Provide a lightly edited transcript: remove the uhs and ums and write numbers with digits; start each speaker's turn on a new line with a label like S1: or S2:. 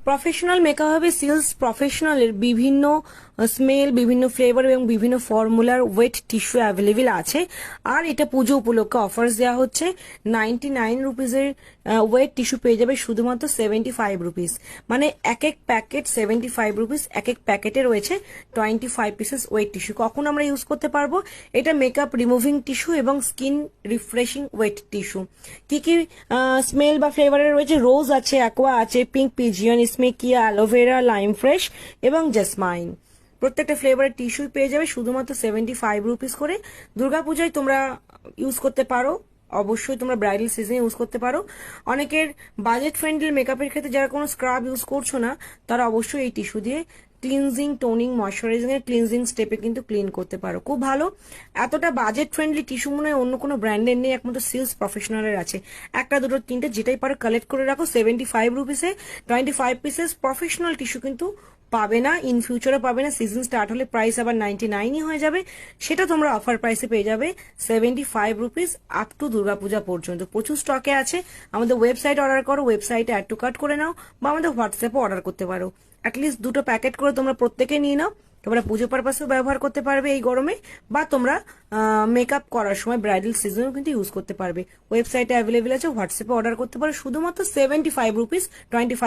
S1: Professional makeup হবে seals প্রফেশনালের বিভিন্ন smell, বিভিন্ন ফ্লেভার এবং বিভিন্ন ফর্মুলার ওয়েট টিস্যু অ্যাভেলেবেল আছে। আর এটা পুজো উপলক্ষে অফার্স দেওয়া হচ্ছে। 99 রুপিজের ওয়েট টিস্যু পেয়ে যাবে শুধুমাত্র 75 রুপিস, মানে এক এক প্যাকেট 75 রুপিস। এক এক প্যাকেটে রয়েছে 25 পিসেস ওয়েট টিস্যু। কখন আমরা ইউজ করতে পারবো? এটা মেকআপ রিমুভিং টিস্যু এবং স্কিন রিফ্রেশিং ওয়েট টিস্যু। কি কি স্মেল বা ফ্লেভারের রয়েছে? রোজ আছে, অ্যাকোয়া আছে, পিঙ্ক পিজিয়ন, স্মেকিয়া, অ্যালোভেরা, লাইম ফ্রেশ এবং জেসমাইন। প্রত্যেকটা ফ্লেভারের টিস্যু পেয়ে যাবে শুধুমাত্র 75 রুপিস করে। দুর্গাপূজায় তোমরা ইউজ করতে পারো, অবশ্যই তোমরা ব্রাইডাল সিজনে ইউজ করতে পারো। অনেকের বাজেট ফ্রেন্ডলি মেকআপের ক্ষেত্রে যারা কোনো স্ক্রাব ইউজ করছো না, তারা অবশ্যই এই টিস্যু দিয়ে ক্লিনজিং, টোনিং, ময়শ্চারাইজিং এর ক্লিনজিং স্টেপে কিন্তু ক্লিন করতে পারো। খুব ভালো। এতটা বাজেট ফ্রেন্ডলি টিস্যু মনে হয় অন্য কোনো ব্র্যান্ডের নেই, একমাত্র সিলস প্রফেশনালের আছে। একটা দুটো তিনটে যেটাই পারো কালেক্ট করে রাখো। 75 রুপিসে 25 পিসেস প্রফেশনাল টিস্যু কিন্তু পাবে না, ইন ফিউচারও পাবে না। সিজন স্টার্ট হলে প্রাইস আবার 99ই হয়ে যাবে, সেটা তোমরা অফার প্রাইসে পেয়ে যাবে 75 রুপিস আপ টু দুর্গাপূজা পর্যন্ত। প্রচুর স্টকে আছে। আমাদের ওয়েবসাইট অর্ডার করো, ওয়েবসাইটে অ্যাড টু কার্ট করে নাও, বা আমাদের হোয়াটসঅ্যাপে অর্ডার করতে পারো। অ্যাটলিস্ট দুটো প্যাকেট করে তোমরা প্রত্যেকে নিয়ে নাও। তোমরা পুজো পারপাসেও ব্যবহার করতে পারবে এই গরমে, বা তোমরা মেকআপ করার সময় ব্রাইডাল সিজনেও কিন্তু ইউজ করতে পারবে। ওয়েবসাইটে অ্যাভেলেবেল আছে, হোয়াটসঅ্যাপে অর্ডার করতে পারো শুধুমাত্র 75 রুপিস 25